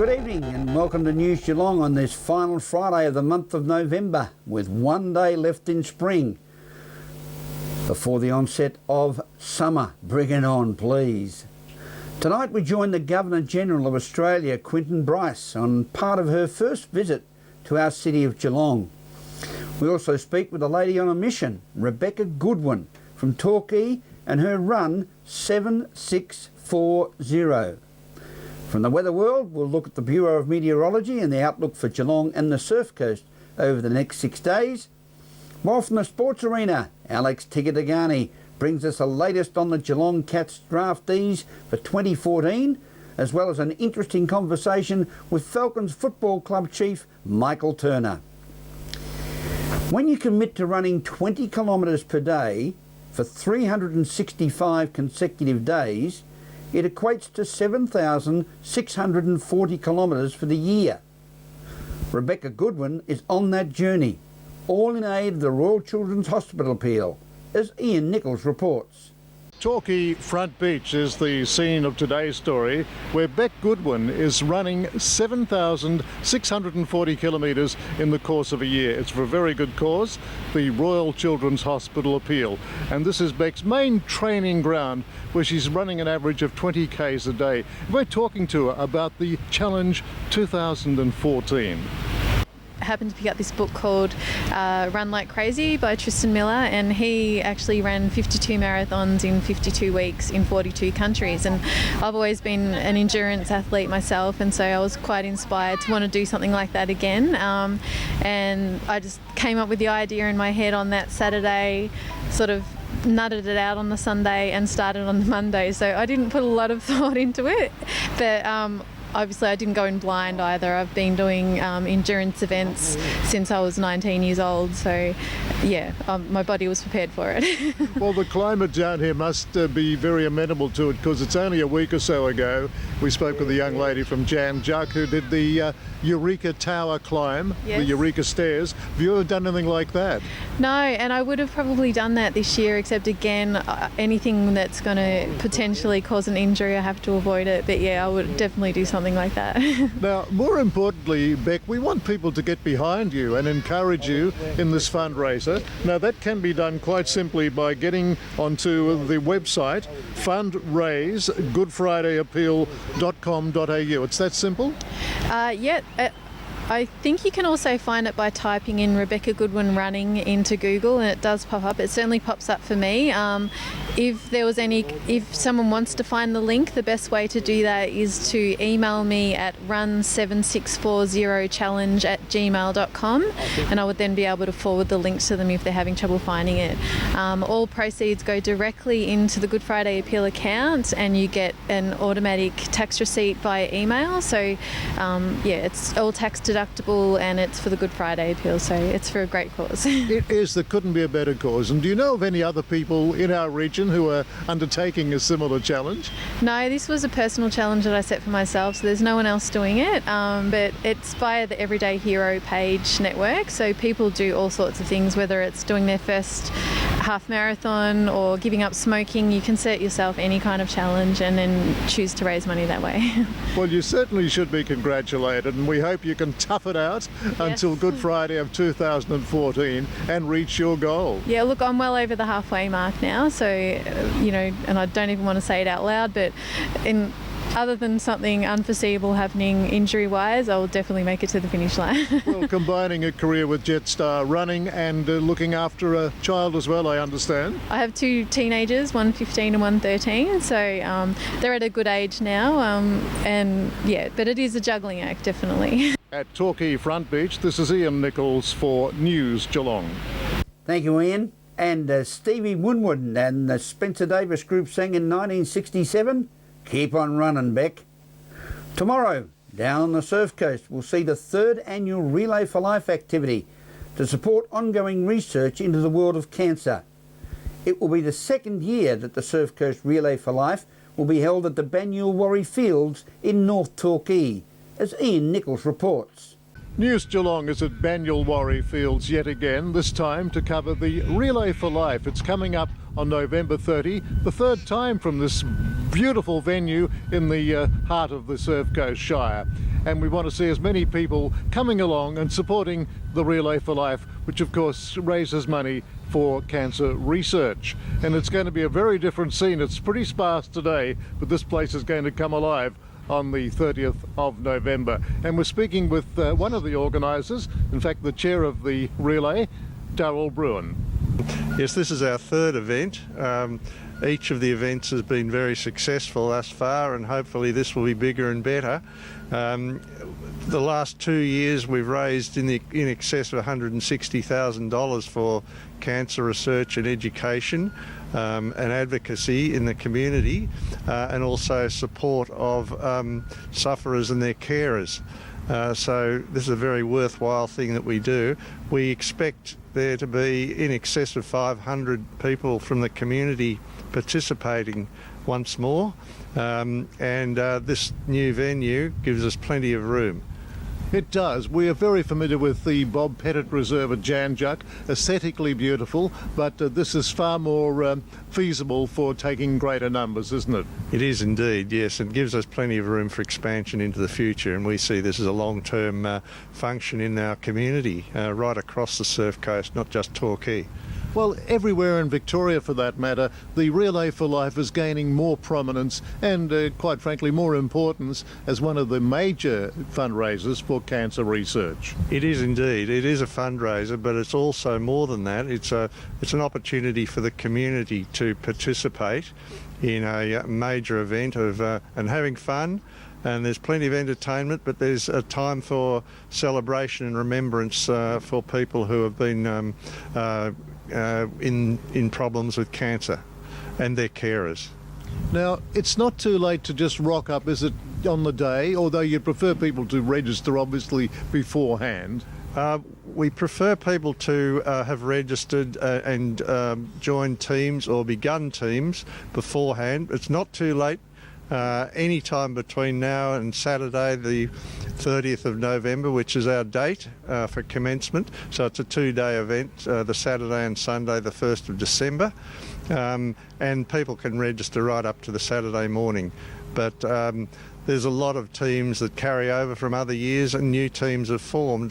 Good evening and welcome to News Geelong on this final Friday of the month of November, with one day left in spring before the onset of summer. Bring it on, please. Tonight we join the Governor-General of Australia, Quentin Bryce, on part of her first visit to our city of Geelong. We also speak with a lady on a mission, Rebecca Goodwin from Torquay, and her run 7640. From the weather world, we'll look at the Bureau of Meteorology and the outlook for Geelong and the Surf Coast over the next 6 days. While from the sports arena, Alex Tigani brings us the latest on the Geelong Cats draftees for 2014, as well as an interesting conversation with Falcons Football Club Chief Michael Turner. When you commit to running 20 kilometres per day for 365 consecutive days, it equates to 7,640 kilometres for the year. Rebecca Goodwin is on that journey, all in aid of the Royal Children's Hospital appeal, as Ian Nichols reports. Torquay Front Beach is the scene of today's story, where Beck Goodwin is running 7,640 kilometres in the course of a year. It's for a very good cause, the Royal Children's Hospital appeal. And this is Beck's main training ground, where she's running an average of 20 Ks a day. We're talking to her about the Challenge 2014. I happened to pick up this book called Run Like Crazy by Tristan Miller, and he actually ran 52 marathons in 52 weeks in 42 countries, and I've always been an endurance athlete myself, and so I was quite inspired to want to do something like that again, and I just came up with the idea in my head on that Saturday, sort of nutted it out on the Sunday and started on the Monday, so I didn't put a lot of thought into it, but obviously I didn't go in blind either. I've been doing endurance events since I was 19 years old, so yeah, my body was prepared for it. Well, the climate down here must be very amenable to it, because it's only a week or so ago we spoke with a young lady from Jan Juck who did the Eureka Tower climb, yes, the Eureka Stairs. Have you ever done anything like that? No, and I would have probably done that this year, except again, anything that's going to potentially cause an injury, I have to avoid it. But yeah, I would definitely do something like that. Now, more importantly, Beck, we want people to get behind you and encourage you in this fundraiser. Now, that can be done quite simply by getting onto the website fundraisegoodfridayappeal.com.au. It's that simple? Yeah. I think you can also find it by typing in Rebecca Goodwin running into Google, and it does pop up. It certainly pops up for me. If someone wants to find the link, the best way to do that is to email me at run7640challenge@gmail.com, and I would then be able to forward the link to them if they're having trouble finding it. All proceeds go directly into the Good Friday Appeal account, and you get an automatic tax receipt via email. So yeah, it's all tax deductible, and it's for the Good Friday Appeal, so it's for a great cause. It is. There couldn't be a better cause. And do you know of any other people in our region who are undertaking a similar challenge? No, this was a personal challenge that I set for myself, so there's no one else doing it, but it's via the Everyday Hero page network, so people do all sorts of things, whether it's doing their first half marathon or giving up smoking. You can set yourself any kind of challenge and then choose to raise money that way. Well, you certainly should be congratulated, and we hope you can tough it out, yes, until Good Friday of 2014 and reach your goal. Yeah, look, I'm well over the halfway mark now, so you know, and I don't even want to say it out loud, but other than something unforeseeable happening injury-wise, I will definitely make it to the finish line. Well, combining a career with Jetstar running and looking after a child as well, I understand. I have 2 teenagers, one 15 and one 13, so they're at a good age now, and yeah, but it is a juggling act, definitely. At Torquay Front Beach, this is Ian Nichols for News Geelong. Thank you, Ian. And Stevie Winwood and the Spencer Davis Group sang in 1967, "Keep on Running, Beck." Tomorrow, down on the Surf Coast, we'll see the 3rd annual Relay for Life activity to support ongoing research into the world of cancer. It will be the 2nd year that the Surf Coast Relay for Life will be held at the Banyulwarri Fields in North Torquay, as Ian Nichols reports. News Geelong is at Banyulwarri Fields yet again, this time to cover the Relay for Life. It's coming up on November 30, the 3rd time from this beautiful venue in the heart of the Surf Coast Shire. and we want to see as many people coming along and supporting the Relay for Life, which of course raises money for cancer research. And it's going to be a very different scene. It's pretty sparse today, but this place is going to come alive on the 30th of November. And we're speaking with one of the organisers, in fact the chair of the relay, Darryl Bruin. Yes, this is our third event. Each of the events has been very successful thus far, and hopefully this will be bigger and better. The last 2 years we've raised in excess of $160,000 for cancer research and education and advocacy in the community, and also support of sufferers and their carers. So this is a very worthwhile thing that we do. We expect there to be in excess of 500 people from the community participating once more, and this new venue gives us plenty of room. It does. We are very familiar with the Bob Pettit Reserve at Jan Juc, aesthetically beautiful, but this is far more feasible for taking greater numbers, isn't it? It is indeed, yes. It gives us plenty of room for expansion into the future, and we see this as a long-term function in our community right across the Surf Coast, not just Torquay. Well, everywhere in Victoria for that matter, the Relay for Life is gaining more prominence and, quite frankly, more importance as one of the major fundraisers for cancer research. It is indeed. It is a fundraiser, but it's also more than that. It's an opportunity for the community to participate in a major event of and having fun. And there's plenty of entertainment, but there's a time for celebration and remembrance for people who have been in problems with cancer and their carers. Now, it's not too late to just rock up, is it, on the day, although you'd prefer people to register obviously beforehand? We prefer people to have registered and joined teams or begun teams beforehand. It's not too late. Any time between now and Saturday the 30th of November, which is our date for commencement. So it's a 2-day event, the Saturday and Sunday the 1st of December, and people can register right up to the Saturday morning. But there's a lot of teams that carry over from other years, and new teams have formed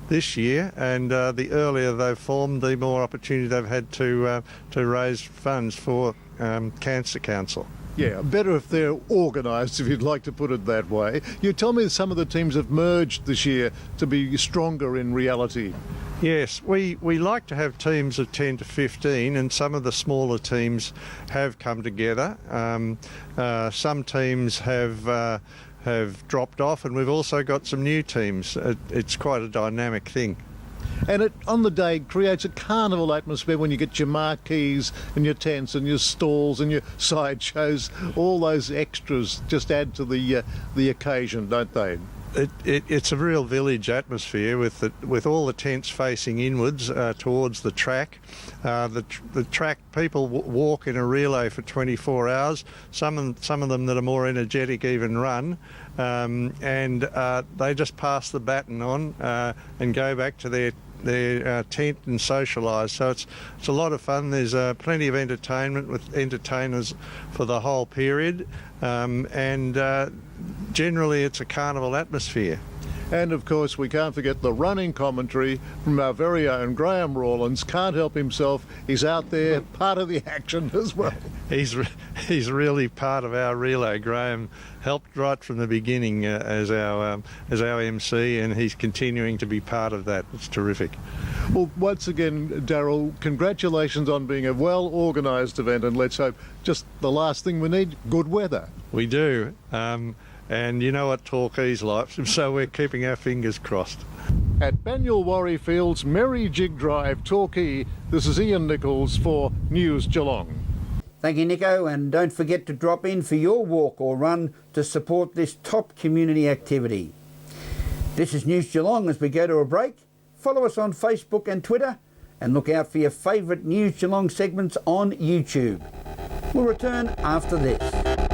this year, and the earlier they've formed, the more opportunity they've had to raise funds for Cancer Council. Yeah, better if they're organised, if you'd like to put it that way. You tell me that some of the teams have merged this year to be stronger in reality. Yes, we like to have teams of 10 to 15, and some of the smaller teams have come together. Some teams have dropped off, and we've also got some new teams. It's quite a dynamic thing. And it, on the day, creates a carnival atmosphere when you get your marquees and your tents and your stalls and your sideshows. All those extras just add to the occasion, don't they? It's a real village atmosphere with all the tents facing inwards towards the track. The track people walk in a relay for 24 hours. Some of them that are more energetic even run, and they just pass the baton on and go back to their tent and socialise. So it's a lot of fun. There's plenty of entertainment with entertainers for the whole period, and generally it's a carnival atmosphere. And of course we can't forget the running commentary from our very own Graham Rawlins. Can't help himself, he's out there, part of the action as well. He's really part of our relay. Graham helped right from the beginning as our MC, and he's continuing to be part of that. It's terrific. Well, once again, Darryl, congratulations on being a well-organised event, and let's hope just the last thing we need, good weather. We do. And you know what Torquay's like, so we're keeping our fingers crossed. At Banyule Warry Fields, Merry Jig Drive, Torquay, this is Ian Nichols for News Geelong. Thank you, Nico, and don't forget to drop in for your walk or run to support this top community activity. This is News Geelong as we go to a break. Follow us on Facebook and Twitter, and look out for your favourite News Geelong segments on YouTube. We'll return after this.